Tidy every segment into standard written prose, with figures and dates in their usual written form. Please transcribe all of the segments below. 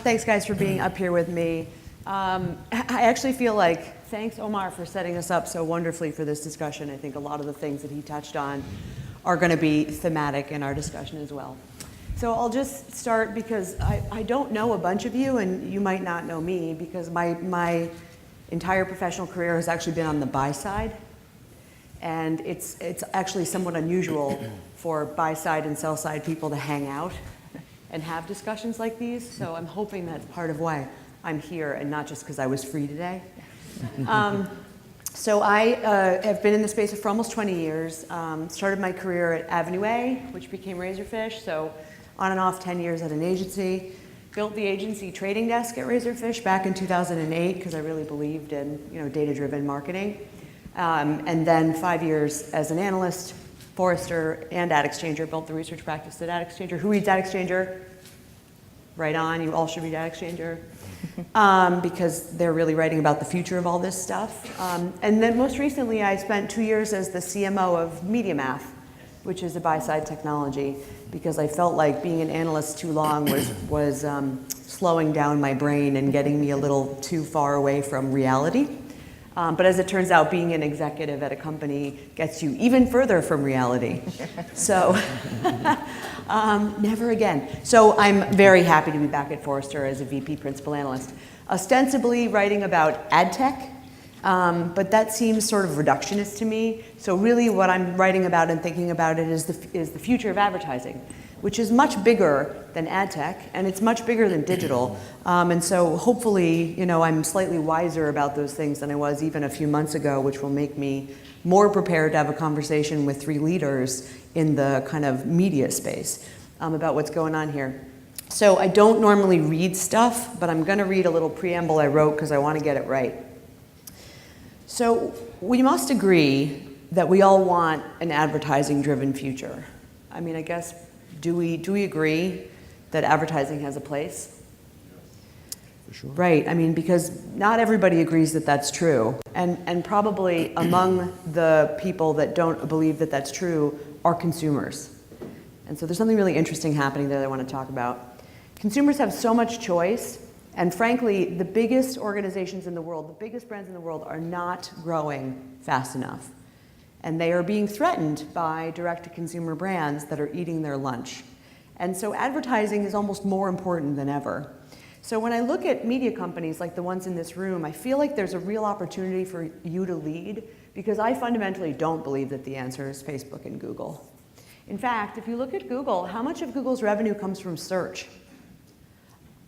Thanks, guys, for being up here with me. I actually feel like, thanks, Omar, for setting us up so wonderfully for this discussion. I think a lot of the things that he touched on are going to be thematic in our discussion as well. So I'll just start because I don't know a bunch of you, and you might not know me, because my entire professional career has actually been on the buy side. And it's actually somewhat unusual for buy side and sell side people to hang out and have discussions like these. So I'm hoping that's part of why I'm here and not just because I was free today. So I have been in the space for almost 20 years. Started my career at Avenue A, which became Razorfish. So on and off 10 years at an agency. Built the agency trading desk at Razorfish back in 2008 because I really believed in data-driven marketing. And then 5 years as an analyst, Forrester and AdExchanger, built the research practice at AdExchanger. Who reads AdExchanger? Right on, you all should read AdExchanger. Because they're really writing about the future of all this stuff. And then most recently, I spent 2 years as the CMO of MediaMath, which is a buy-side technology, because I felt like being an analyst too long was slowing down my brain and getting me a little too far away from reality. But as it turns out, being an executive at a company gets you even further from reality. So never again. So I'm very happy to be back at Forrester as a VP Principal Analyst, ostensibly writing about ad tech, but that seems sort of reductionist to me. So really what I'm writing about and thinking about it is the future of advertising, which is much bigger than ad tech, and it's much bigger than digital. And so hopefully, I'm slightly wiser about those things than I was even a few months ago, which will make me more prepared to have a conversation with 3 leaders in the kind of media space about what's going on here. So I don't normally read stuff, but I'm gonna read a little preamble I wrote because I want to get it right. So we must agree that we all want an advertising-driven future. I mean, I guess, do we agree that advertising has a place? For sure. Right, I mean, because not everybody agrees that that's true. And probably among the people that don't believe that that's true are consumers. And so there's something really interesting happening there that I want to talk about. Consumers have so much choice, and frankly, the biggest organizations in the world, the biggest brands in the world are not growing fast enough. And they are being threatened by direct-to-consumer brands that are eating their lunch. And so advertising is almost more important than ever. So when I look at media companies like the ones in this room, I feel like there's a real opportunity for you to lead, because I fundamentally don't believe that the answer is Facebook and Google. In fact, if you look at Google, how much of Google's revenue comes from search?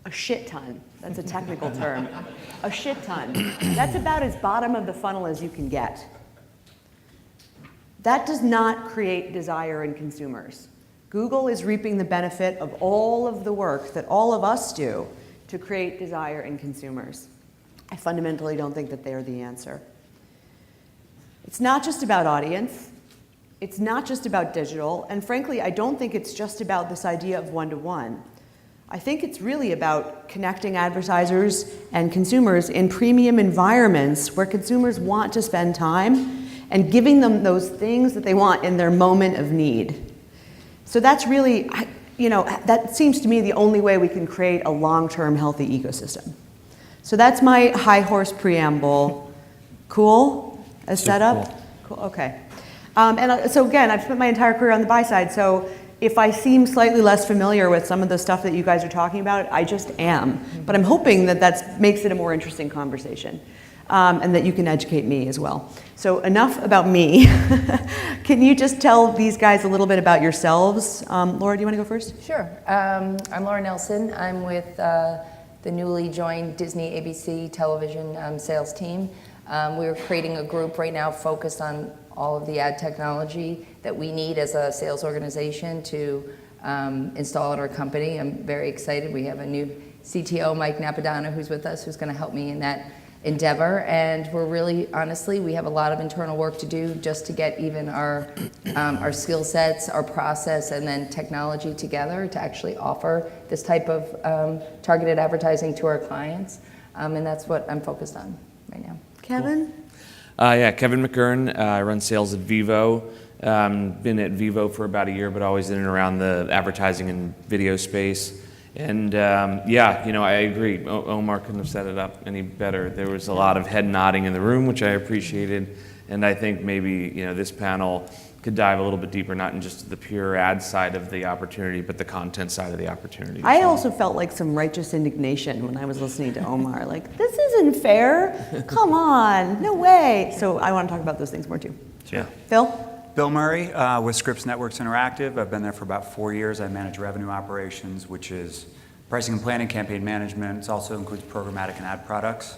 A shit ton. That's a technical term. A shit ton. That's about as bottom of the funnel as you can get. That does not create desire in consumers. Google is reaping the benefit of all of the work that all of us do to create desire in consumers. I fundamentally don't think that they're the answer. It's not just about audience. It's not just about digital. And frankly, I don't think it's just about this idea of one-to-one. I think it's really about connecting advertisers and consumers in premium environments where consumers want to spend time and giving them those things that they want in their moment of need. So that's really, that seems to me the only way we can create a long-term healthy ecosystem. So that's my high horse preamble. Cool as setup? Cool, okay. So again, I've spent my entire career on the buy side, so if I seem slightly less familiar with some of the stuff that you guys are talking about, I just am. But I'm hoping that that makes it a more interesting conversation. And that you can educate me as well. So enough about me. Can you just tell these guys a little bit about yourselves? Laura, do you want to go first? Sure. I'm Laura Nelson. I'm with the newly joined Disney ABC television sales team. We're creating a group right now focused on all of the ad technology that we need as a sales organization to install at our company. I'm very excited. We have a new CTO, Mike Napadano, who's with us, who's going to help me in that endeavor, and we're really, honestly, we have a lot of internal work to do just to get even our skill sets, our process, and then technology together to actually offer this type of targeted advertising to our clients, and that's what I'm focused on right now. Kevin? Yeah, Kevin McGurn. I run sales at Vivo. Been at Vivo for about a year, but always in and around the advertising and video space. And yeah, I agree. Omar couldn't have set it up any better. There was a lot of head nodding in the room, which I appreciated. And I think maybe, this panel could dive a little bit deeper, not in just the pure ad side of the opportunity, but the content side of the opportunity. I also felt like some righteous indignation when I was listening to Omar. Like, this isn't fair. Come on, no way. So I want to talk about those things more too. Yeah. Phil? Bill Murray with Scripps Networks Interactive. I've been there for about 4 years. I manage revenue operations, which is pricing and planning, campaign management. It also includes programmatic and ad products.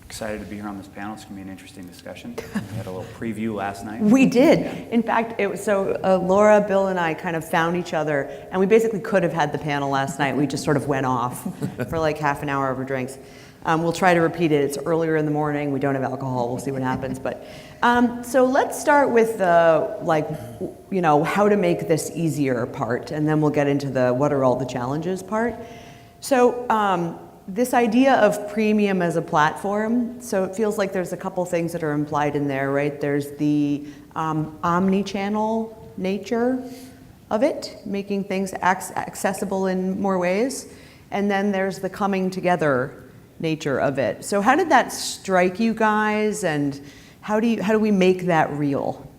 Excited to be here on this panel. It's going to be an interesting discussion. We had a little preview last night. We did. In fact, Laura, Bill, and I kind of found each other, and we basically could have had the panel last night. We just sort of went off for like half an hour over drinks. We'll try to repeat it. It's earlier in the morning. We don't have alcohol. We'll see what happens. But so let's start with the how to make this easier part, and then we'll get into the what are all the challenges part. So this idea of premium as a platform. So it feels like there's a couple things that are implied in there, right? There's the omni-channel nature of it, making things accessible in more ways, and then there's the coming together nature of it. So how did that strike you guys, and how do we make that real?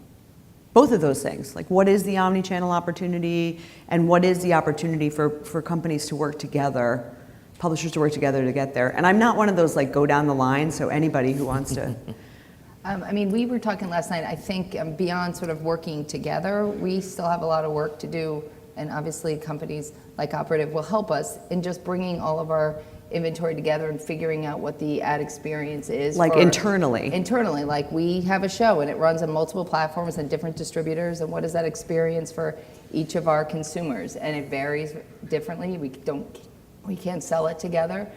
Both of those things, like what is the omni-channel opportunity, and what is the opportunity for companies to work together, publishers to work together to get there? And I'm not one of those like go down the line, so anybody who wants to. We were talking last night, I think beyond sort of working together, we still have a lot of work to do, and obviously companies like Operative will help us in just bringing all of our inventory together and figuring out what the ad experience is. Like internally. Internally, like we have a show and it runs on multiple platforms and different distributors, and what is that experience for each of our consumers? And it varies differently. We can't sell it together.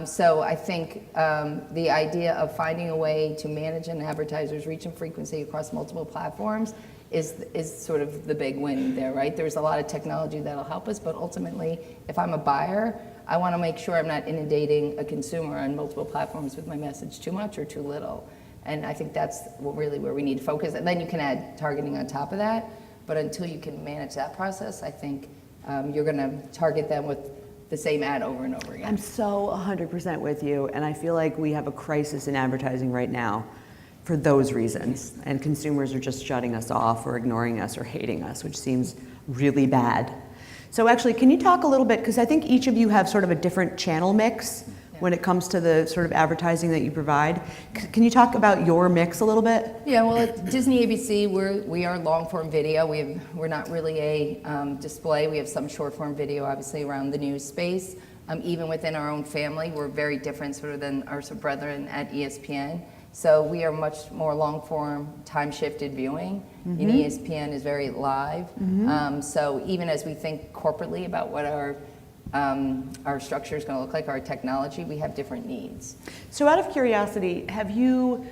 So I think the idea of finding a way to manage an advertiser's reach and frequency across multiple platforms is sort of the big win there, right? There's a lot of technology that'll help us, but ultimately, if I'm a buyer, I want to make sure I'm not inundating a consumer on multiple platforms with my message too much or too little. And I think that's really where we need to focus. And then you can add targeting on top of that. But until you can manage that process, I think you're going to target them with the same ad over and over again. I'm so 100% with you, and I feel like we have a crisis in advertising right now for those reasons. And consumers are just shutting us off or ignoring us or hating us, which seems really bad. So actually, can you talk a little bit, because I think each of you have sort of a different channel mix when it comes to the sort of advertising that you provide. Can you talk about your mix a little bit? Yeah, well, at Disney ABC, we are long form video. We're not really a display. We have some short form video, obviously, around the news space. Even within our own family, we're very different sort of than our brethren at ESPN. So we are much more long form, time shifted viewing. Mm-hmm. And ESPN is very live. Mm-hmm. So even as we think corporately about what our structure is going to look like, our technology, we have different needs. So out of curiosity, have you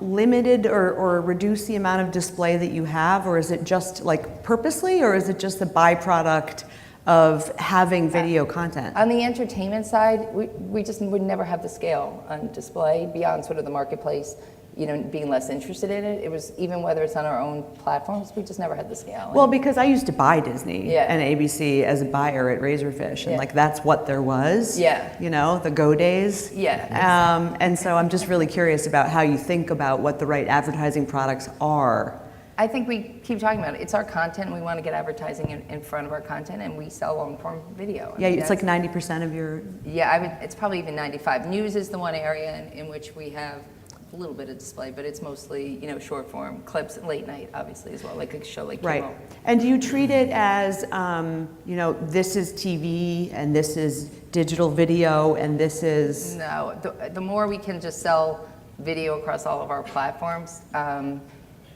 limited or reduced the amount of display that you have, or is it just like purposely, or is it just the byproduct of having video content? On the entertainment side, we just would never have the scale on display beyond sort of the marketplace, being less interested in it. It was, even whether it's on our own platforms, we just never had the scale. Well, because I used to buy Disney and ABC as a buyer at Razorfish, and like that's what there was. Yeah. The Go days. Yeah. And so I'm just really curious about how you think about what the right advertising products are. I think we keep talking about it. It's our content, and we want to get advertising in front of our content, and we sell long-form video. Yeah, it's like 90% of your... Yeah, it's probably even 95. News is the one area in which we have a little bit of display, but it's mostly, short-form clips, and late night, obviously, as well, like a show like Right. Kimmel. And do you treat it as, this is TV, and this is digital video, and this is... No, the more we can just sell video across all of our platforms,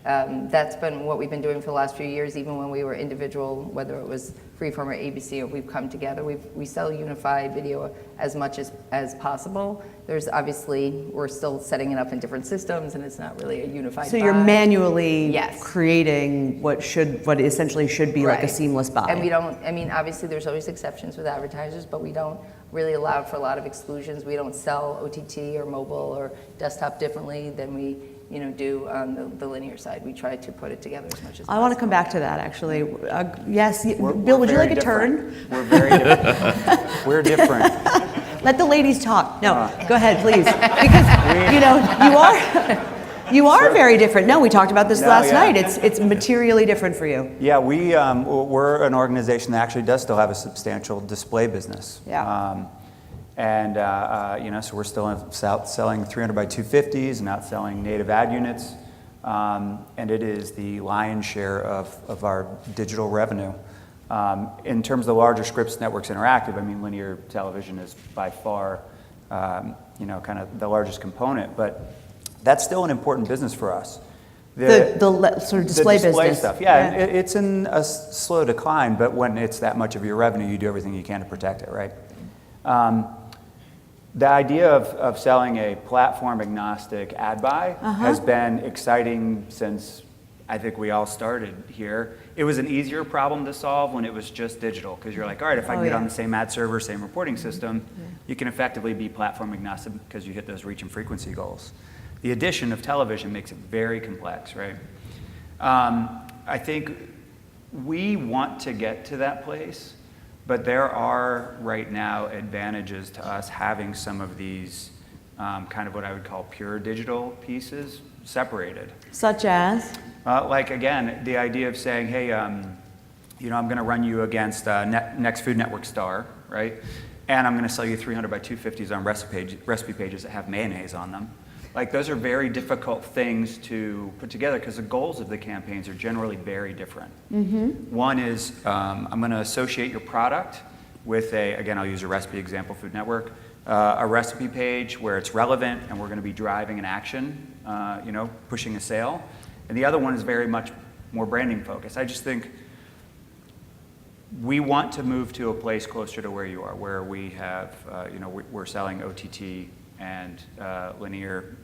that's been what we've been doing for the last few years, even when we were individual, whether it was Freeform or ABC, or we've come together. We sell unified video as much as possible. There's obviously, we're still setting it up in different systems, and it's not really a unified So buy. you're manually creating what essentially should be like a seamless buy. And we don't, obviously there's always exceptions with advertisers, but we don't really allow for a lot of exclusions. We don't sell OTT or mobile or desktop differently than we do on the linear side. We try to put it together as much as possible. I want to come back to that, actually. Yes, We're Bill, would you very like a different. turn? We're very different. We're different. Let the ladies talk. No, go ahead, please. Because, you are very different. No, we talked about this last night. It's materially different for you. Yeah, we're an organization that actually does still have a substantial display business. Yeah. So we're still selling 300 by 250s and out selling native ad units. And it is the lion's share of our digital revenue. In terms of the larger Scripps Networks Interactive, I mean, linear television is by far, kind of the largest component, but that's still an important business for us. The sort of display business. Stuff, yeah. It's in a slow decline, but when it's that much of your revenue, you do everything you can to protect it, right? The idea of selling a platform agnostic ad buy has been exciting since I think we all started here. It was an easier problem to solve when it was just digital, because you're like, all right, if I can get on the same ad server, same reporting system, you can effectively be platform agnostic because you hit those reach and frequency goals. The addition of television makes it very complex, right? I think we want to get to that place, but there are right now advantages to us having some of these kind of what I would call pure digital pieces separated. Such as? Like, again, the idea of saying, hey, I'm going to run you against Next Food Network Star, right? And I'm going to sell you 300 by 250s on recipe pages that have mayonnaise on them. Like, those are very difficult things to put together because the goals of the campaigns are generally very different. One is, I'm going to associate your product with again, I'll use a recipe example, Food Network, a recipe page where it's relevant and we're going to be driving an action, pushing a sale. And the other one is very much more branding focused. I just think we want to move to a place closer to where you are, where we have, we're selling OTT and linear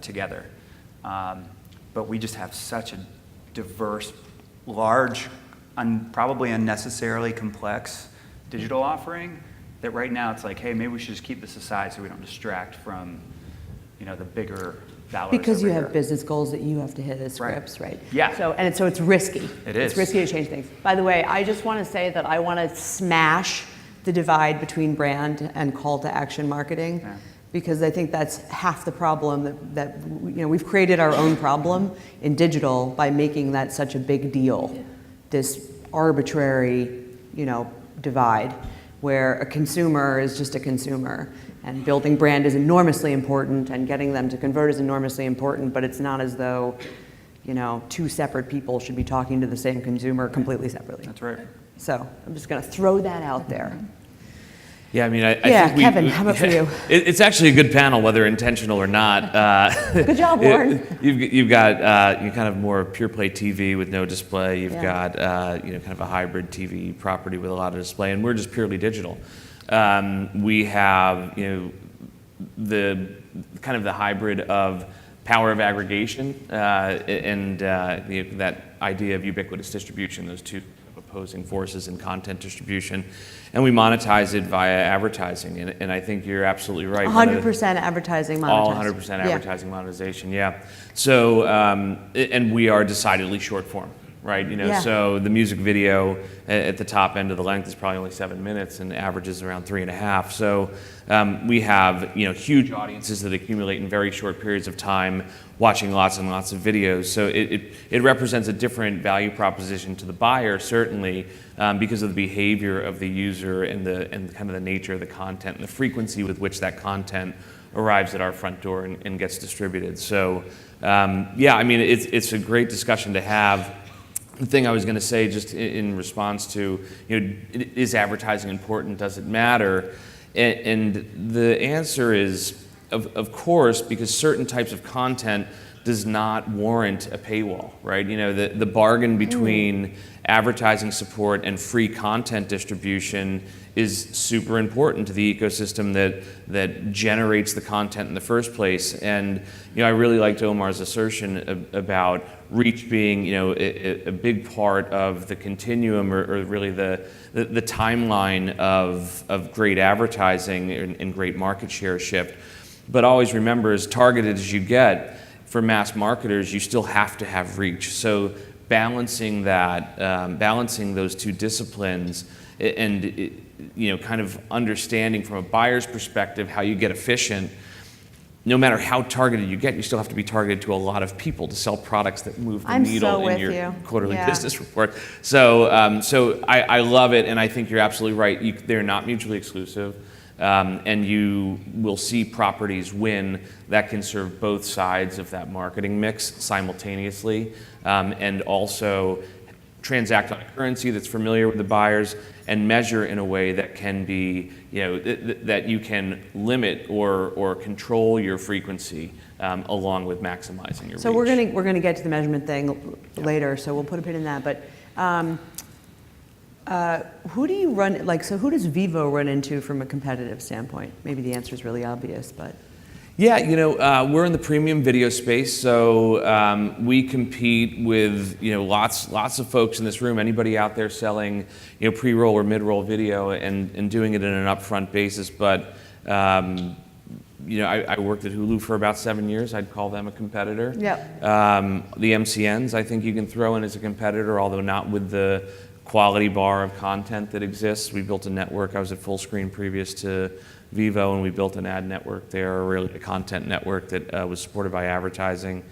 together. But we just have such a diverse, large, probably unnecessarily complex digital offering that right now it's like, hey, maybe we should just keep this aside so we don't distract from, the bigger dollars. Because you over have here. business goals that you have to hit as Scripps, right? Yeah. So it's risky. It is. It's risky to change things. By the way, I just want to say that I want to smash the divide between brand and call to action marketing. Yeah. Because I think that's half the problem that we've created our own problem in digital by making that such a big deal. This arbitrary, divide where a consumer is just a consumer and building brand is enormously important and getting them to convert is enormously important, but it's not as though, two separate people should be talking to the same consumer completely separately. That's right. So I'm just going to throw that out there. Yeah, I mean, I think Kevin, how about for you? It's actually a good panel, whether intentional or not. Good job, Warren. You've got you kind of more pure play TV with no display. You've got kind of a hybrid TV property with a lot of display, and we're just purely digital. We have the kind of the hybrid of power of aggregation and that idea of ubiquitous distribution. Those two opposing forces in content distribution, and we monetize it via advertising. And I think you're absolutely right. 100% advertising monetization. All 100% advertising monetization, yeah. So, and we are decidedly short form, right? So the music video at the top end of the length is probably only 7 minutes and averages around 3.5. So we have huge audiences that accumulate in very short periods of time, watching lots and lots of videos. So it represents a different value proposition to the buyer, certainly, because of the behavior of the user and kind of the nature of the content and the frequency with which that content arrives at our front door and gets distributed. So I mean, it's a great discussion to have. The thing I was going to say, just in response to, is advertising important? Does it matter? And the answer is, of course, because certain types of content does not warrant a paywall, right? The bargain between advertising support and free content distribution is super important to the ecosystem that generates the content in the first place. And I really liked Omar's assertion about reach being a big part of the continuum or really the timeline of great advertising and great market share shift. But always remember, as targeted as you get, for mass marketers, you still have to have reach. So balancing that, balancing those two disciplines, and kind of understanding from a buyer's perspective how you get efficient. No matter how targeted you get, you still have to be targeted to a lot of people to sell products that move the needle in your quarterly business report. So, I love it, and I think you're absolutely right. They're not mutually exclusive, and you will see properties win that can serve both sides of that marketing mix simultaneously, and also transact on a currency that's familiar with the buyers and measure in a way that can be, that you can limit or control your frequency along with maximizing your So reach. we're gonna get to the measurement thing later, so we'll put a pin in that. But who do you run, so who does Vivo run into from a competitive standpoint? Maybe the answer is really obvious, but. Yeah, we're in the premium video space, so we compete with lots of folks in this room. Anybody out there selling pre-roll or mid-roll video and doing it in an upfront basis. But I worked at Hulu for about 7 years. I'd call them a competitor. Yep. The MCNs, I think you can throw in as a competitor, although not with the quality bar of content that exists. We built a network. I was at Fullscreen previous to Vivo, and we built an ad network there, really a content network that was supported by advertising.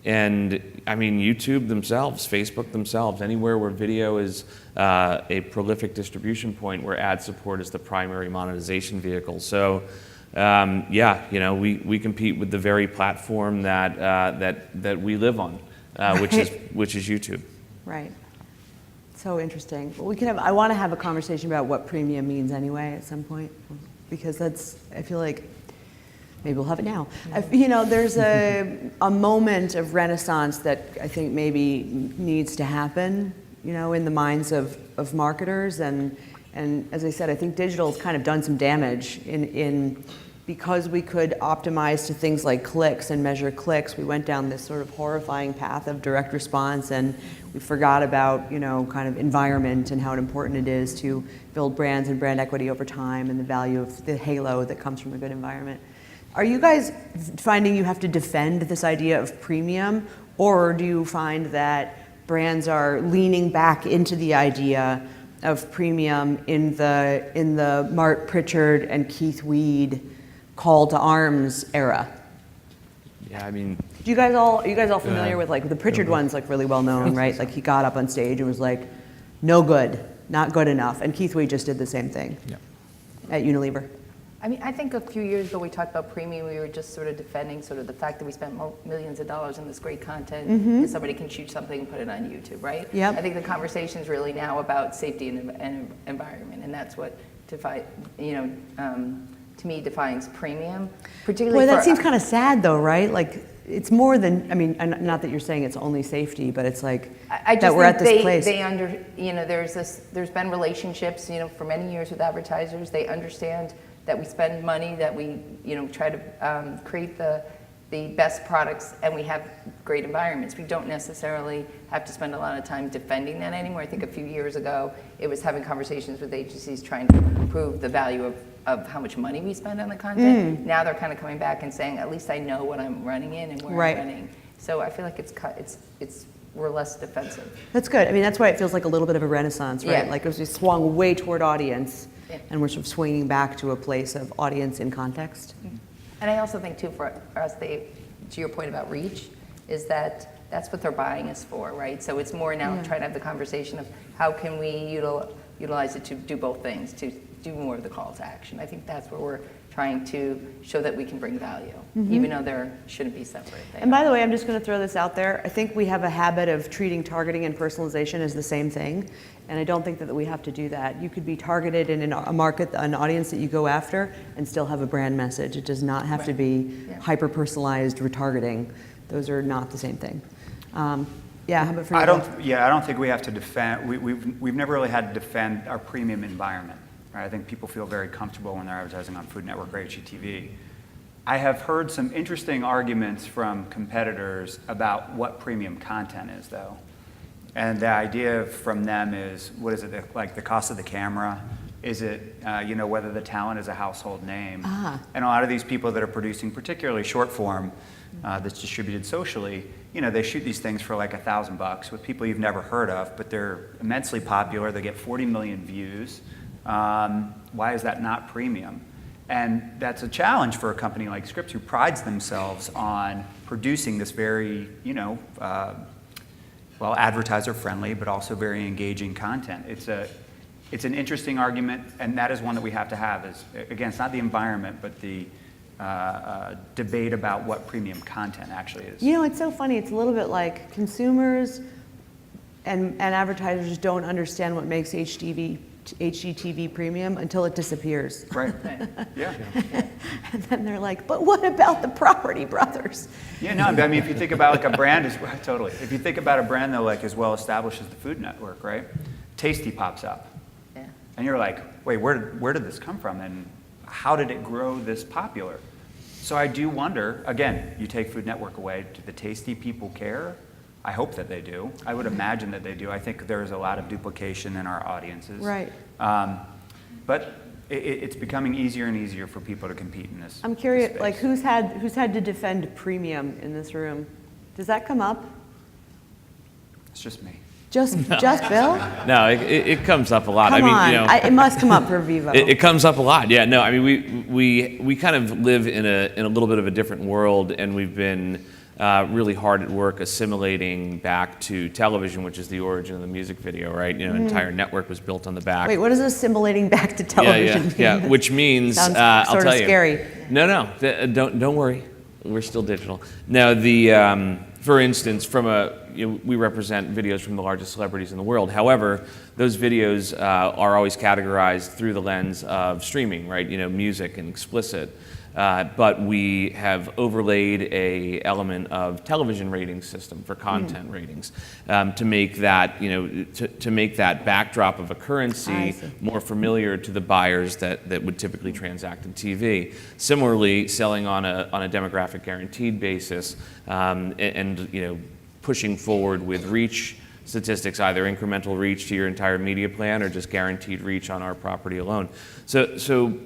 And I mean, YouTube themselves, Facebook themselves, anywhere where video is a prolific distribution point where ad support is the primary monetization vehicle. So we compete with the very platform that we live on, which is YouTube. Right. So interesting. Well, I want to have a conversation about what premium means anyway at some point, because I feel like maybe we'll have it now. There's a moment of renaissance that I think maybe needs to happen, in the minds of marketers. And as I said, I think digital's kind of done some damage because we could optimize to things like clicks and measure clicks. We went down this sort of horrifying path of direct response, and we forgot about, kind of environment and how important it is to build brands and brand equity over time, and the value of the halo that comes from a good environment. Are you guys finding you have to defend this idea of premium, or do you find that brands are leaning back into the idea of premium in the Mart Pritchard and Keith Weed call to arms era? Yeah, I mean, are you guys all familiar with the Pritchard one's really well known, right? He got up on stage and was like, no good, not good enough. And Keith Weed just did the same thing at Unilever. I mean, I think a few years ago we talked about premium. We were just sort of defending sort of the fact that we spent millions of dollars on this great content, and somebody can shoot something and put it on YouTube, right? Yep. I think the conversation is really now about safety and environment, and that's what to me defines premium, particularly. Well, that seems kind of sad, though, right? It's more than, not that you're saying it's only safety, but it's I just that we're at this place. There's been relationships, for many years with advertisers. They understand that we spend money, that we, try to create the best products, and we have great environments. We don't necessarily have to spend a lot of time defending that anymore. I think a few years ago, it was having conversations with agencies trying to prove the value of how much money we spend on the content. Now they're kind of coming back and saying, at least I know what I'm running in and where I'm running. So I feel like we're less defensive. That's good. That's why it feels like a little bit of a renaissance, right? Yeah. It was just swung way toward audience, and we're sort of swinging back to a place of audience in context. And I also think, too, for us, to your point about reach, is that's what they're buying us for, right? So it's more now trying to have the conversation of how can we utilize it to do both things, to do more of the call to action. I think that's where we're trying to show that we can bring value, even though there shouldn't be separate. And by the way, I'm just going to throw this out there. I think we have a habit of treating targeting and personalization as the same thing, and I don't think that we have to do that. You could be targeted in a market, an audience that you go after, and still have a brand message. It does not have to be hyper-personalized retargeting. Those are not the same thing. How about for you? I don't think we have to defend. We've never really had to defend our premium environment. Right? I think people feel very comfortable when they're advertising on Food Network or HGTV. I have heard some interesting arguments from competitors about what premium content is, though. And the idea from them is, what is it, like the cost of the camera, Is it, whether the talent is a household name? Ah. And a lot of these people that are producing particularly short form that's distributed socially, they shoot these things for like $1,000 with people you've never heard of, but they're immensely popular. They get 40 million views. Why is that not premium? And that's a challenge for a company like Scripps, who prides themselves on producing this very, advertiser friendly, but also very engaging content. It's an interesting argument, and that is one that we have to have. Is, again, it's not the environment, but the debate about what premium content actually is. It's so funny. It's a little bit like consumers and advertisers don't understand what makes HGTV premium until it disappears. Right. Yeah. And then they're like, but what about the Property Brothers? Yeah, no, I mean, if you think about like a brand, totally. If you think about a brand though, like as well established as the Food Network, right? Tasty pops up. Yeah. And you're like, wait, where did this come from? And how did it grow this popular? So I do wonder, again, you take Food Network away, do the Tasty people care? I hope that they do. I would imagine that they do. I think there's a lot of duplication in our audiences. Right. But it's becoming easier and easier for people to compete in this. I'm curious, space. like who's had to defend premium in this room? Does that come up? It's just me. Just Bill? No, it comes up a lot. Come I mean, on, it must come up for Vivo. It comes up a lot. Yeah, no, I mean, we kind of live in a little bit of a different world, and we've been really hard at work assimilating back to television, which is the origin of the music video, right? Entire network was built on the back. Wait, what does assimilating back to television mean? Yeah, which means Sounds I'll sort tell of you. scary. No, don't worry, we're still digital. Now, for instance, we represent videos from the largest celebrities in the world. However, those videos are always categorized through the lens of streaming, right? Music and explicit. But we have overlaid a element of television rating system for content ratings to make that to make that backdrop of a currency more familiar to the buyers that would typically transact in TV. Similarly, selling on a demographic guaranteed basis and pushing forward with reach statistics, either incremental reach to your entire media plan or just guaranteed reach on our property alone. So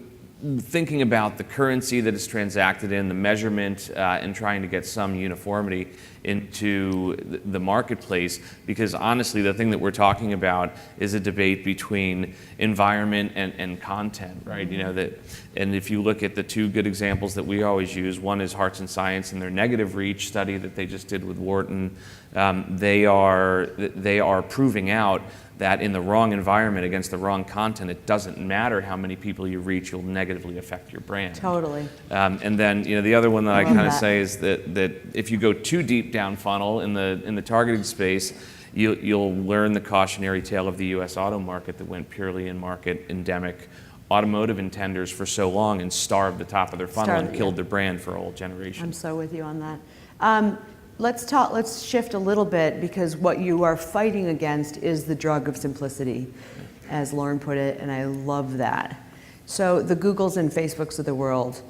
thinking about the currency that is transacted in, the measurement, and trying to get some uniformity into the marketplace, because honestly, the thing that we're talking about is a debate between environment and content, right? And if you look at the two good examples that we always use, one is Hearts and Science and their negative reach study that they just did with Wharton. They are proving out that in the wrong environment against the wrong content, it doesn't matter how many people you reach, you'll negatively affect your brand. Totally. And then the other one that I kind of say is that if you go too deep down funnel in the targeting space, you'll learn the cautionary tale of the U.S. auto market that went purely in market endemic automotive intenders for so long and starved the top of their funnel and killed their brand for a whole generation. I'm so with you on that. Let's shift a little bit, because what you are fighting against is the drug of simplicity, as Lauren put it, and I love that. So the Googles and Facebooks of the world,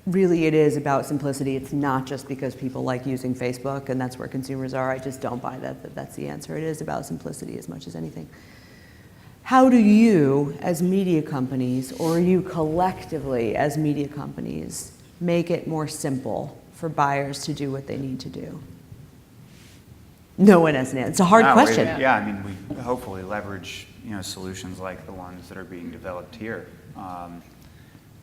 really it is about simplicity. It's not just because people like using Facebook and that's where consumers are. I just don't buy that that's the answer. It is about simplicity as much as anything. How do you, as media companies, or you collectively as media companies, make it more simple for buyers to do what they need to do? No one has an answer. It's a hard question. Yeah, I mean, we hopefully leverage solutions like the ones that are being developed here,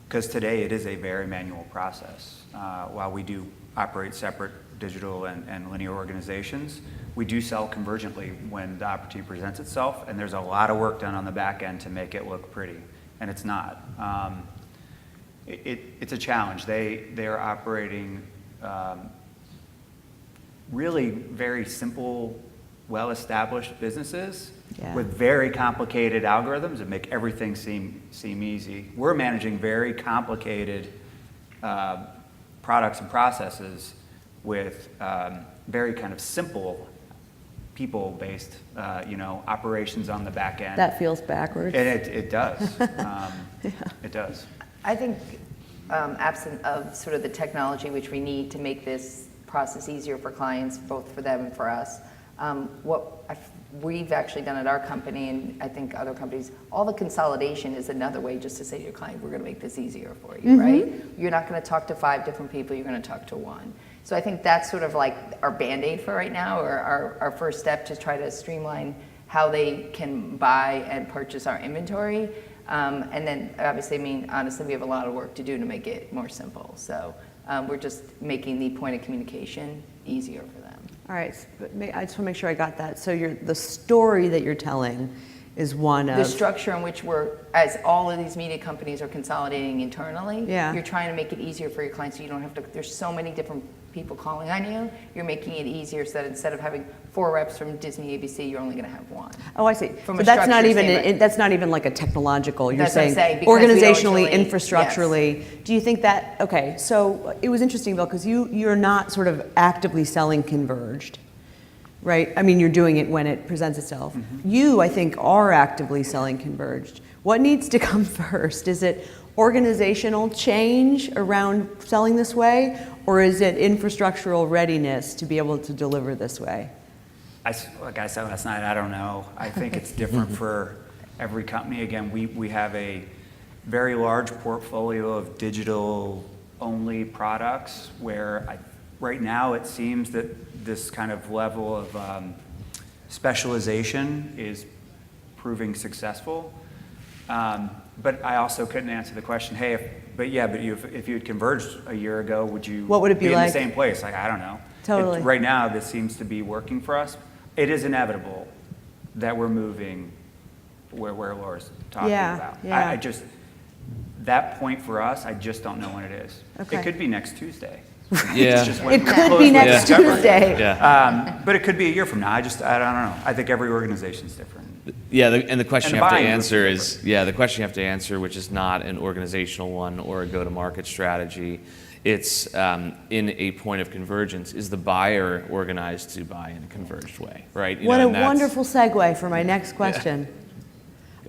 because today it is a very manual process. While we do operate separate digital and linear organizations, we do sell convergently when the opportunity presents itself, and there's a lot of work done on the back end to make it look pretty, and it's not. It's a challenge. They are operating really very simple, well-established businesses with very complicated algorithms that make everything seem easy. We're managing very complicated products and processes with very kind of simple people-based operations on the back end. That feels backwards. And it does. It does. I think absent of sort of the technology which we need to make this process easier for clients, both for them and for us, what we've actually done at our company, and I think other companies, all the consolidation is another way just to say to your client, we're going to make this easier for you, right? You're not going to talk to 5 different people, you're going to talk to 1. So I think that's sort of like our Band-Aid for right now, or our first step to try to streamline how they can buy and purchase our inventory. And then obviously, I mean, honestly, we have a lot of work to do to make it more simple. So we're just making the point of communication easier for them. All right, but I just want to make sure I got that. So the story that you're telling is one of... The structure in which as all of these media companies are consolidating internally, Yeah. you're trying to make it easier for your clients so you don't have to, there's so many different people calling on you, you're making it easier so that instead of having 4 reps from Disney ABC, you're only going to have 1. Oh, I see. From So a that's not structure even standpoint. that's not even like a technological. You're That's what I'm saying saying, because we organizationally, originally- infrastructurally. Do you think that? Okay, so it was interesting, Bill, because you're not sort of actively selling Converged, right? I mean, you're doing it when it presents itself. You, I think, are actively selling Converged. What needs to come first? Is it organizational change around selling this way, or is it infrastructural readiness to be able to deliver this way? Like I said last night, I don't know. I think it's different for every company. Again, we have a very large portfolio of digital-only products where right now it seems that this kind of level of specialization is proving successful. But I also couldn't answer the question, hey, if you had converged a year ago, would you What would it be in like? the same place? Like, I don't know. Totally. Right now, this seems to be working for us. It is inevitable that we're moving where Laura's talking about. Yeah. I just, that point for us, I just don't know when it is. Okay. It could be next Tuesday. Yeah. It's just when It we could close be with next Discovery. Tuesday. Yeah. But it could be a year from now. I don't know. I think every organization's different. Yeah, and the question And you have to buying answer groups is, yeah, the question you have to answer, which is not an organizational one or a go-to-market strategy, it's in a point of convergence, is the buyer organized to buy in a converged way, right? You What know, a and that's- wonderful segue for my next question.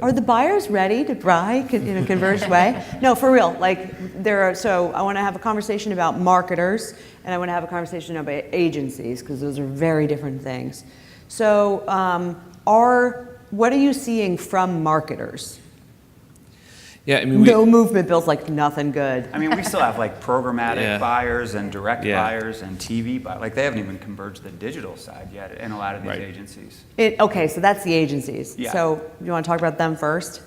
Are the buyers ready to buy in a converged way? No, for real. Like so I want to have a conversation about marketers, and I want to have a conversation about agencies, because those are very different things. So what are you seeing from marketers? Yeah, I mean, No movement, Bill's like, nothing good. I mean, we still have like programmatic Yeah. buyers and direct Yeah. buyers and TV buyers. Like, they haven't even converged the digital side yet in a lot of these Right. agencies. Okay, so that's the agencies. Yeah. So you want to talk about them first?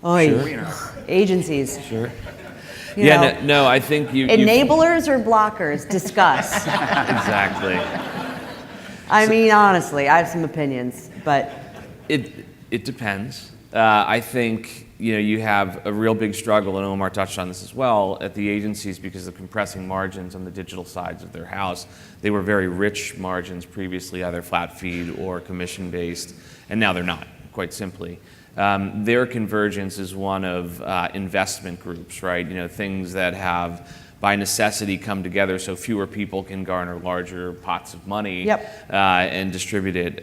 Oy, You know, Sure. agencies. You Yeah, know, no, I think you... enablers or blockers? Discuss. Exactly. I mean, honestly, I have some opinions, but It depends. I think you have a real big struggle, and Omar touched on this as well, at the agencies because of compressing margins on the digital sides of their house. They were very rich margins previously, either flat feed or commission-based, and now they're not, quite simply. Their convergence is one of investment groups, right? Things that have by necessity come together so fewer people can garner larger pots of money. Yep. And distribute it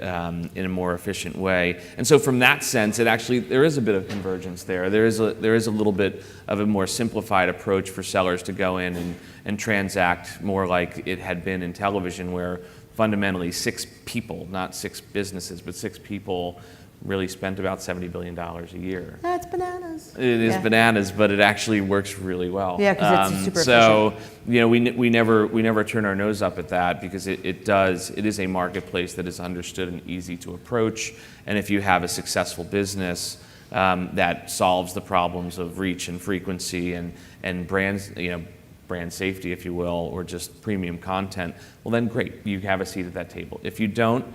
in a more efficient way. And so from that sense, there is a bit of convergence there. There is a little bit of a more simplified approach for sellers to go in and transact more like it had been in television, where fundamentally 6 people, not 6 businesses, but 6 people really spent about $70 billion a year. that's bananas. It is Yeah. bananas, but it actually works really well. Yeah, 'cause it's super So, we never turn our nose up at that, because it is a marketplace that is understood and easy to approach. And if you have a successful business that solves the problems of reach and frequency and brands, brand safety, if you will, or just premium content, well then great, you have a seat at that table. If you don't,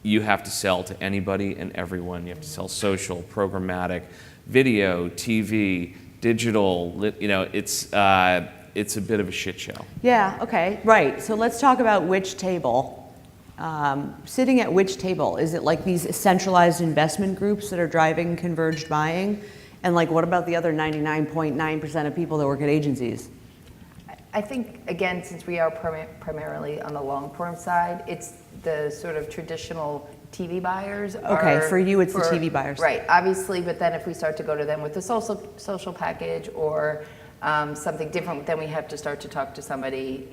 you have to sell to anybody and everyone. You have to sell social, programmatic, video, TV, digital. It's a bit of a shit show. Yeah, okay, right. So let's talk about which table. Sitting at which table? Is it like these centralized investment groups that are driving converged buying? And like, what about the other 99.9% of people that work at agencies? I think, again, since we are primarily on the long-form side, it's the sort of traditional TV buyers. Okay, for you it's the TV buyers. Right, obviously, but then if we start to go to them with the social package or something different, then we have to start to talk to somebody,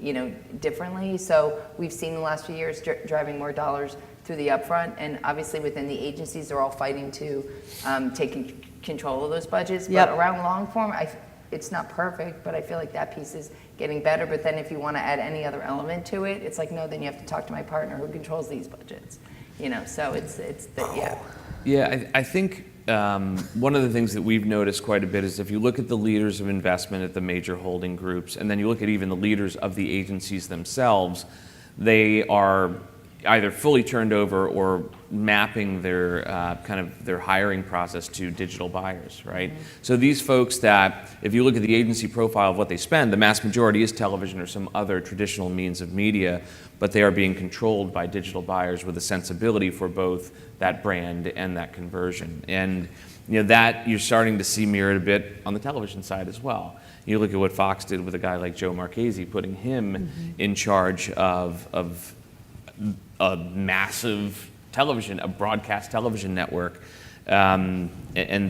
differently. So we've seen the last few years driving more dollars through the upfront, and obviously within the agencies, they're all fighting to take control of those budgets. Yep. But around long form, it's not perfect, but I feel like that piece is getting better. But then if you want to add any other element to it, it's like, no, then you have to talk to my partner who controls these budgets. So yeah. Yeah, I think one of the things that we've noticed quite a bit is if you look at the leaders of investment at the major holding groups, and then you look at even the leaders of the agencies themselves, they are either fully turned over or mapping their their hiring process to digital buyers, right? Mm-hmm. So these folks that, if you look at the agency profile of what they spend, the mass majority is television or some other traditional means of media, but they are being controlled by digital buyers with a sensibility for both that brand and that conversion. And that you're starting to see mirrored a bit on the television side as well. You look at what Fox did with a guy like Joe Marchese, putting him in charge of a massive television, a broadcast television network, and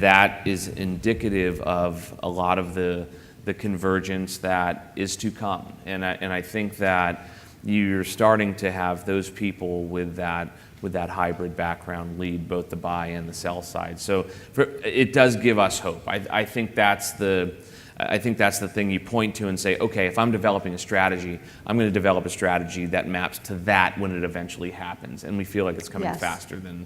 that is indicative of a lot of the convergence that is to come. And I think that you're starting to have those people with that hybrid background lead both the buy and the sell side. So it does give us hope. I think that's the thing you point to and say, okay, if I'm developing a strategy, I'm going to develop a strategy that maps to that when it eventually happens. And we feel like it's coming faster than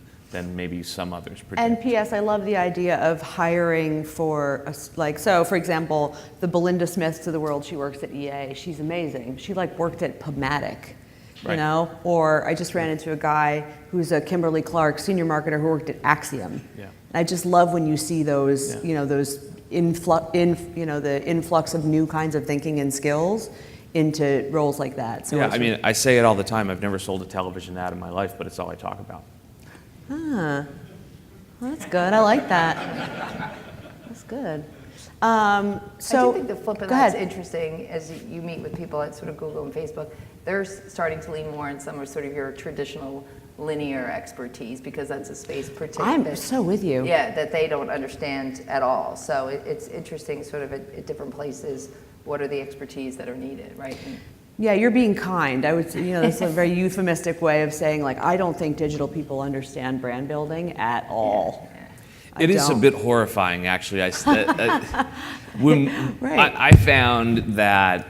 maybe some others predict. And P.S., I love the idea of hiring for, for example, the Belinda Smiths of the world, she works at EA. She's amazing. She worked at Pubmatic, right. Or I just ran into a guy who's a Kimberly Clark senior marketer who worked at Axiom. Yeah. And I just love when you see those, those the influx of new kinds of thinking and skills into roles like that. So yeah, I say it all the time. I've never sold a television ad in my life, but it's all I talk about. Well, that's good. I like that. That's good. I do think the flip of go that's ahead. interesting as you meet with people at sort of Google and Facebook. They're starting to lean more in some of sort of your traditional linear expertise because that's a space I'm so with you. Yeah, that they don't understand at all. So it's interesting sort of at different places, what are the expertise that are needed, right? Yeah, you're being kind. I would, that's a very euphemistic way of saying I don't think digital people understand brand building at all. It is a bit horrifying, actually. I found that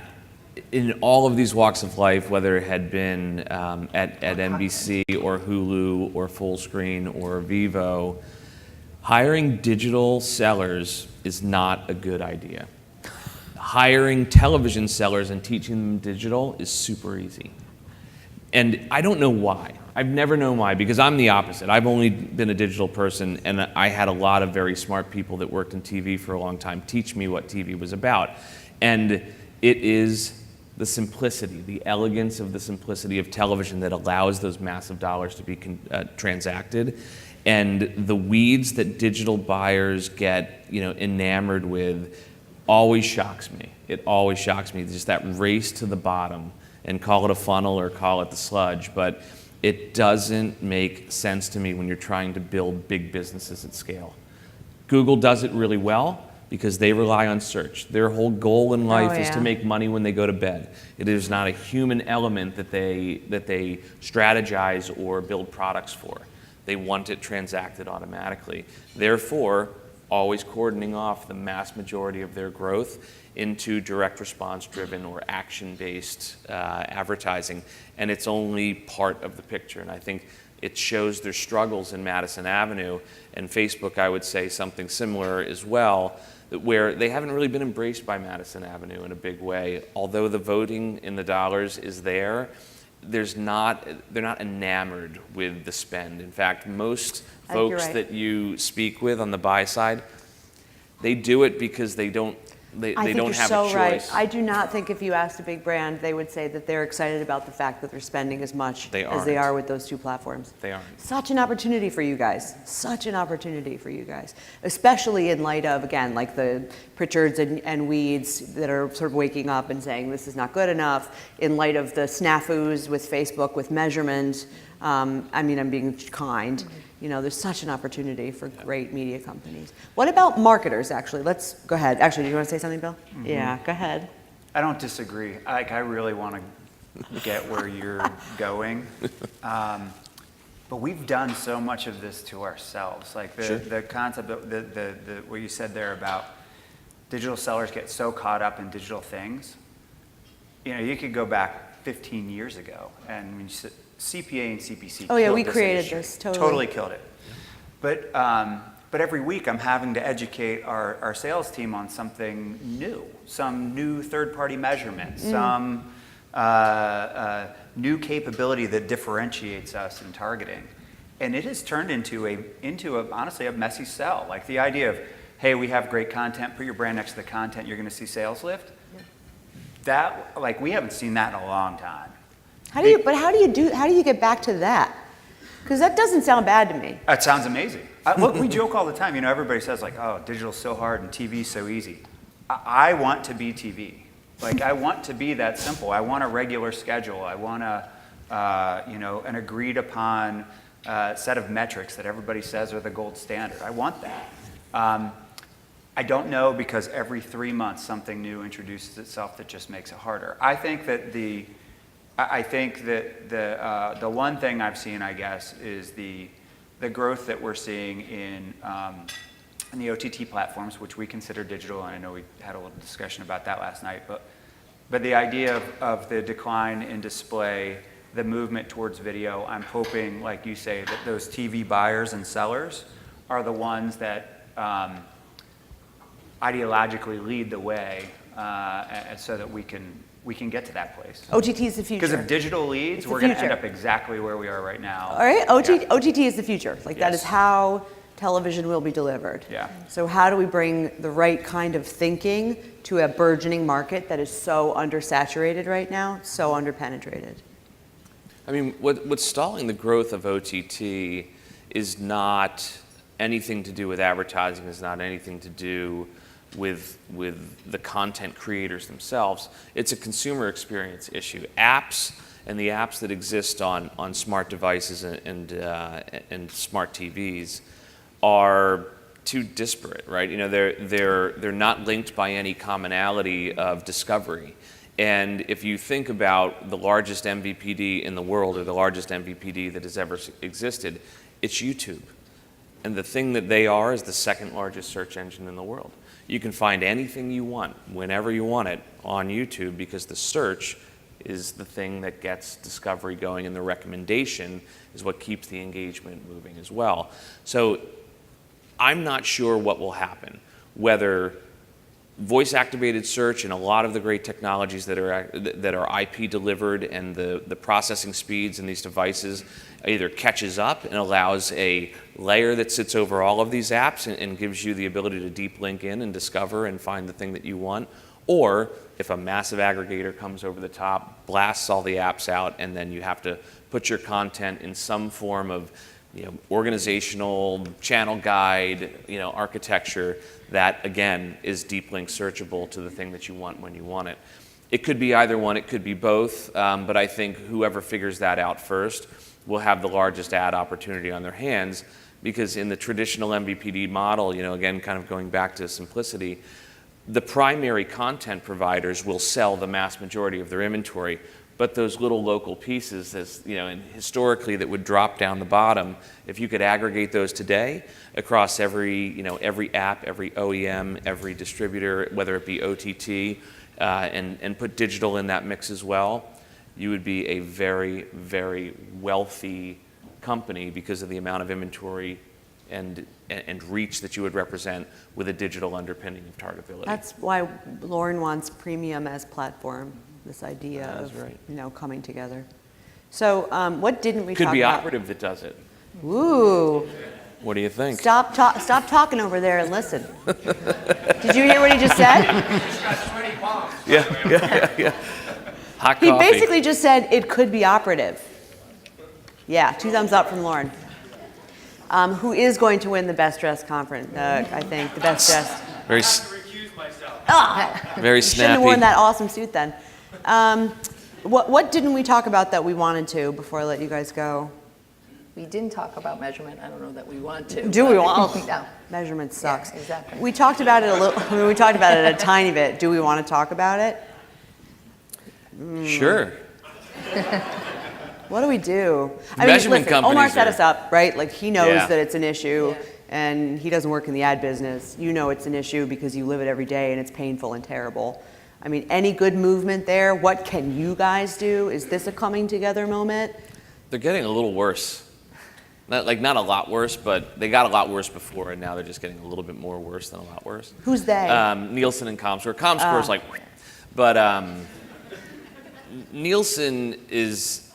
in all of these walks of life, whether it had been at NBC or Hulu or Fullscreen or Vivo, hiring digital sellers is not a good idea. Hiring television sellers and teaching them digital is super easy. And I don't know why. I've never known why, because I'm the opposite. I've only been a digital person, and I had a lot of very smart people that worked in TV for a long time teach me what TV was about. And it is the simplicity, the elegance of the simplicity of television that allows those massive dollars to be transacted. And the weeds that digital buyers get, enamored with always shocks me. It always shocks me, just that race to the bottom, and call it a funnel or call it the sludge, but it doesn't make sense to me when you're trying to build big businesses at scale. Google does it really well because they rely on search. Their whole goal in life is to make money when they go to bed. It is not a human element that they strategize or build products for. They want it transacted automatically. Therefore, always cordoning off the mass majority of their growth into direct response driven or action-based advertising. And it's only part of the picture. And I think it shows their struggles in Madison Avenue, and Facebook, I would say something similar as well, where they haven't really been embraced by Madison Avenue in a big way. Although the voting in the dollars is there, they're not enamored with the spend. In fact, most folks that you speak with on the buy side, they do it because they don't have a choice. Right. I do not think if you asked a big brand, they would say that they're excited about the fact that they're spending as much as they are with those two platforms. They aren't. Such an opportunity for you guys. Such an opportunity for you guys. Especially in light of, again, the Pritchards and Weeds that are sort of waking up and saying this is not good enough, in light of the snafus with Facebook, with measurement. I'm being kind. You know, there's such an opportunity for great media companies. What about marketers, actually? Let's go ahead. Actually, do you want to say something, Bill? Mm-hmm. Yeah, go ahead. I don't disagree. Like, I really want to get where you're going. But we've done so much of this to ourselves. Like the concept of the what you said there about digital sellers get so caught up in digital things. You know, you could go back 15 years ago, and when you said CPA and CPC. Oh yeah, killed we this created industry. this totally. Totally killed it. But every week I'm having to educate our sales team on something new, some new third-party measurement, some new capability that differentiates us in targeting. And it has turned into honestly a messy sell. Like the idea of, hey, we have great content, put your brand next to the content, you're going to see sales lift. Yeah. That, like, we haven't seen that in a long time. How do you get back to that? Because that doesn't sound bad to me. It sounds amazing. Look, we joke all the time. You know, everybody says like, oh, digital's so hard and TV's so easy. I want to be TV. Like, I want to be that simple. I want a regular schedule. I want an agreed upon set of metrics that everybody says are the gold standard. I want that. I don't know, because every 3 months something new introduces itself that just makes it harder. I think that the one thing I've seen, I guess, is the growth that we're seeing in the OTT platforms, which we consider digital, and I know we had a little discussion about that last night, but the idea of the decline in display, the movement towards video, I'm hoping, like you say, that those TV buyers and sellers are the ones that ideologically lead the way, so that we can get to that place. OTT is the future. Because if digital leads, we're going to end up exactly where we are right now. All right, Yeah. OTT is the future. Like, that is how television will be delivered. Yeah. So how do we bring the right kind of thinking to a burgeoning market that is so undersaturated right now, so underpenetrated? I mean, what's stalling the growth of OTT is not anything to do with advertising, is not anything to do with the content creators themselves. It's a consumer experience issue. Apps and the apps that exist on smart devices and smart TVs are too disparate, right? You know, they're not linked by any commonality of discovery. And if you think about the largest MVPD in the world, or the largest MVPD that has ever existed, it's YouTube. And the thing that they are is the second largest search engine in the world. You can find anything you want, whenever you want it, on YouTube, because the search is the thing that gets discovery going, and the recommendation is what keeps the engagement moving as well. So I'm not sure what will happen, whether voice-activated search and a lot of the great technologies that are IP delivered, and the processing speeds in these devices either catches up and allows a layer that sits over all of these apps and gives you the ability to deep link in and discover and find the thing that you want, or if a massive aggregator comes over the top, blasts all the apps out, and then you have to put your content in some form of, you know, organizational channel guide, you know, architecture that, again, is deep link searchable to the thing that you want when you want it. It could be either one, it could be both, but I think whoever figures that out first will have the largest ad opportunity on their hands, because in the traditional MVPD model, you know, again, kind of going back to simplicity, the primary content providers will sell the mass majority of their inventory, but those little local pieces, as you know, and historically that would drop down the bottom, if you could aggregate those today across every app, every OEM, every distributor, whether it be OTT, and put digital in that mix as well, you would be a very, very wealthy company because of the amount of inventory and reach that you would represent with a digital underpinning of targetability. That's why Lauren wants premium as platform, this idea of right. you know, coming together. So what didn't we Could talk be about? Operative that does it. Ooh. What do you think? Stop talking over there and listen. Did you hear what he just said? Yeah. Hot He coffee. basically just said it could be operative. Yeah, 2 thumbs up from Lauren. Who is going to win the Best Dressed conference, I think, the Best Dressed. Very, very snappy. Shouldn't have worn that awesome suit then. What didn't we talk about that we wanted to before I let you guys go? We didn't talk about measurement. I don't know that we want to. Do we want? No. Measurement sucks. Yeah, exactly. We talked about it a little. I mean, we talked about it a tiny bit. Do we want to talk about it? Sure. What do we do? Measurement companies Omar set are- us up, right? Like he knows Yeah. that it's an issue, Yeah. and he doesn't work in the ad business. You know it's an issue because you live it every day, and it's painful and terrible. I mean, any good movement there? What can you guys do? Is this a coming together moment? They're getting a little worse. Not a lot worse, but they got a lot worse before, and now they're just getting a little bit more worse than a lot worse. Who's they? Nielsen and ComScore. ComScore's like, but Nielsen is,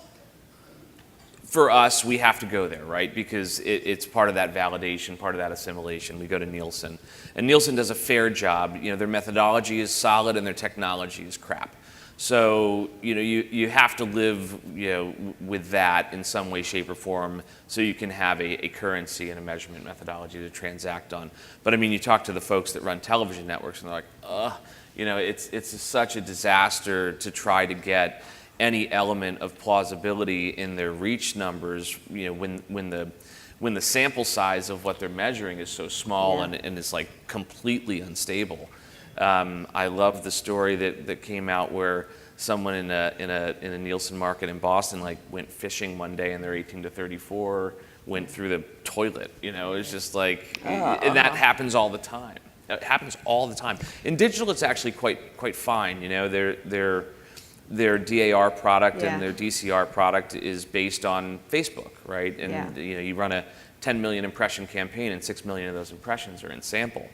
for us, we have to go there, right? Because it's part of that validation, part of that assimilation. We go to Nielsen. And Nielsen does a fair job. You know, their methodology is solid and their technology is crap. So, you know, you have to live, you know, with that in some way, shape, or form so you can have a currency and a measurement methodology to transact on. But I mean, you talk to the folks that run television networks and they're like, ugh, you know, it's such a disaster to try to get any element of plausibility in their reach numbers, you know, when the sample size of what they're measuring is so small and it's like completely unstable. I love the story that came out where someone in a Nielsen market in Boston like went fishing one day and their 18 to 34 went through the toilet. You know, it's just like, and that happens all the time. It happens all the time. In digital, it's actually quite fine. You know, their DAR product and their DCR product is based on Facebook, right? And you know, you run a 10 million impression campaign and 6 million of those impressions are in sample.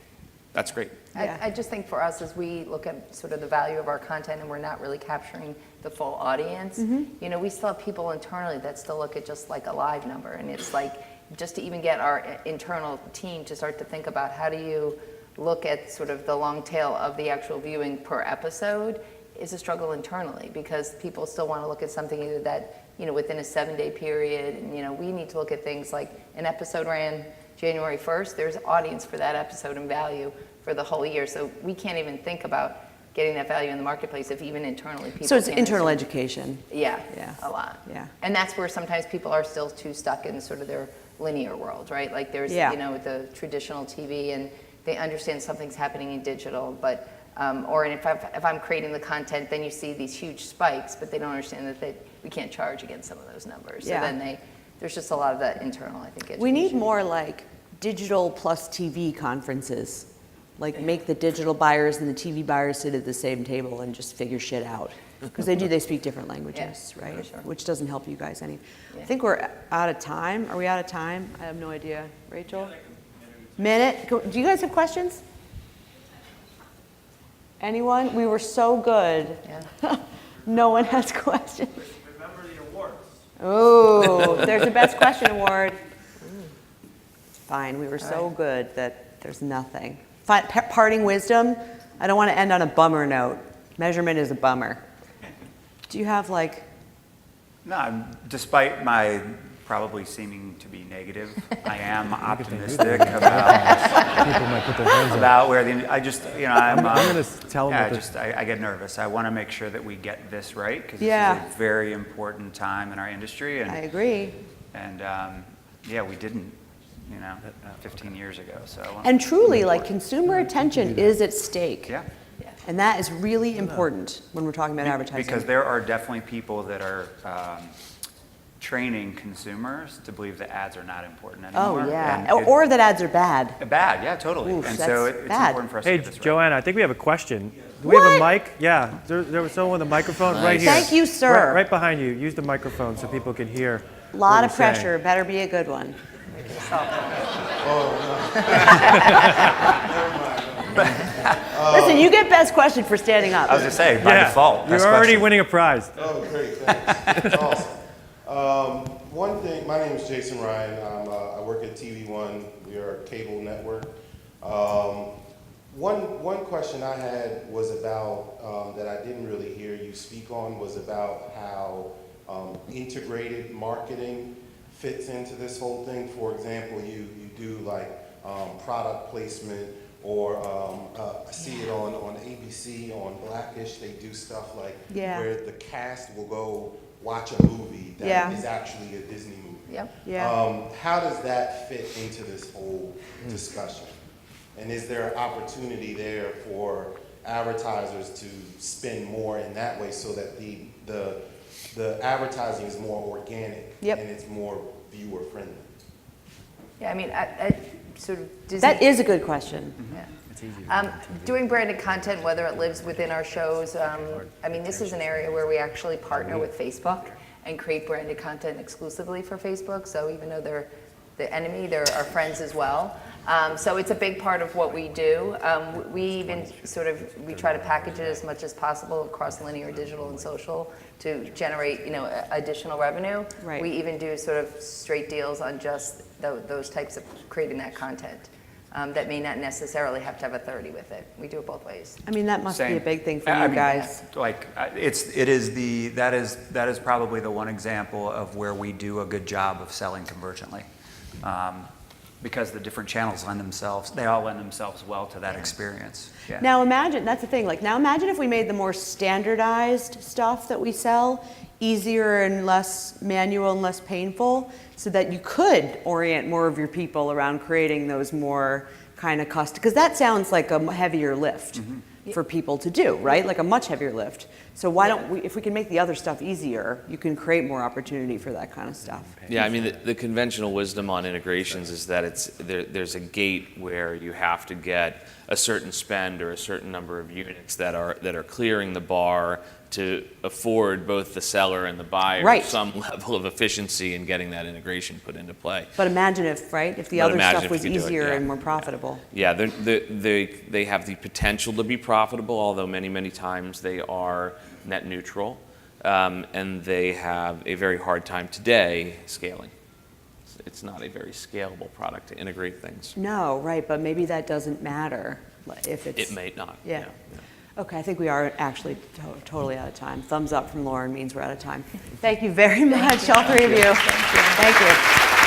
That's great. Yeah. I just think for us, as we look at sort of the value of our content and we're not really capturing the full audience, you know, we still have people internally that still look at just like a live number. And it's like, just to even get our internal team to start to think about how do you look at sort of the long tail of the actual viewing per episode is a struggle internally, because people still want to look at something either that, you know, within a 7-day period. And, you know, we need to look at things like an episode ran January 1st, there's audience for that episode and value for the whole year. So we can't even think about getting that value in the marketplace if even internally people So it's can't internal assume. education. Yeah, Yeah. a lot. Yeah. And that's where sometimes people are still too stuck in sort of their linear world, right? Like there's, Yeah. you know, the traditional TV, and they understand something's happening in digital, but, or if I'm creating the content, then you see these huge spikes, but they don't understand that we can't charge against some of those numbers. Yeah. So then there's just a lot of that internal, I think, education. We need more like digital plus TV conferences. Like make the digital buyers and the TV buyers sit at the same table and just figure shit out. Because they speak different languages, Yeah, right? for sure. Which doesn't help you guys any. Yeah. I think we're out of time. Are we out of time? I have no idea. Rachel? Minute? Do you guys have questions? Anyone? We were so good. Yeah. No one has questions. Remember the awards. Oh, there's a best question award. Fine, we were so good that there's nothing. Parting wisdom, I don't want to end on a bummer note. Measurement is a bummer. Do you have like, No, despite my probably seeming to be negative, I am optimistic about People might put their hands up. about where the I just you know I'm going to tell them yeah, what the- I get nervous. I want to make sure that we get this right, because this Yeah. is a very important time in our industry, I and agree. yeah, we didn't, you know, 15 years ago. So I wanna- And truly, like consumer attention is at stake. yeah. And that is really important when we're talking about advertising. Because there are definitely people that are training consumers to believe that ads are not important Oh, anymore. yeah. And Or that ads are bad. bad, yeah, totally. Oof, and that's so it's bad. important for us Hey, to get this right. Joanna, I think we have a question. Do we have a What? mic? Yeah, there was someone with a microphone right here. Thank you, sir. Right behind you. Use the microphone so people can hear. A lot what of we're saying. pressure, better be a good one. Listen, you get best question for standing up. I was going to say, by Yeah, default, you're best already question. winning a prize. Oh, great, thanks. That's awesome. One thing, my name is Jason Ryan. I work at TV One. We are a cable network. One question I had was about, that I didn't really hear you speak on, was about how integrated marketing fits into this whole thing. For example, you do like product placement, or I see it on ABC, on Blackish, they do stuff like Yeah. where the cast will go watch a movie that Yeah. is actually a Disney movie. Yep. Yeah. How does that fit into this whole discussion? And is there an opportunity there for advertisers to spend more in that way so that the advertising is more organic Yep. and it's more viewer friendly? Yeah, I mean, I sort of Disney. That is a good question. Yeah. It's easy. Doing branded content, whether it lives within our shows, I mean, this is an area where we actually partner with Facebook and create branded content exclusively for Facebook. So even though they're the enemy, they're our friends as well. So it's a big part of what we do. We even we try to package it as much as possible across linear, digital, and social to generate, additional revenue. Right. We even do sort of straight deals on just those types of creating that content. That may not necessarily have to have a 30 with it. We do it both ways. I mean, that must be a Same. big thing for I you mean, guys. That is probably the one example of where we do a good job of selling convergently. Because the different channels they all lend themselves well to that experience. Yeah. Now imagine, that's the thing, now imagine if we made the more standardized stuff that we sell easier and less manual and less painful, so that you could orient more of your people around creating those more kind of custom, because that sounds like a heavier lift for people to do, right? Like a much heavier lift. So why don't we, if we can make the other stuff easier, you can create more opportunity for that kind of stuff. Yeah, I mean, the conventional wisdom on integrations is that there's a gate where you have to get a certain spend or a certain number of units that are clearing the bar to afford both the seller and the buyer Right. some level of efficiency in getting that integration put into play. But imagine if, right, if the But other imagine stuff if was you could do it, easier yeah. and more profitable. Yeah, they have the potential to be profitable, although many times they are net neutral, and they have a very hard time today scaling. It's not a very scalable product to integrate things. No, right, but maybe that doesn't matter if it's. It may not. Yeah. Okay, I think we are actually totally out of time. Thumbs up from Lauren means we're out of time. Thank you very much, all three of you. Thank you.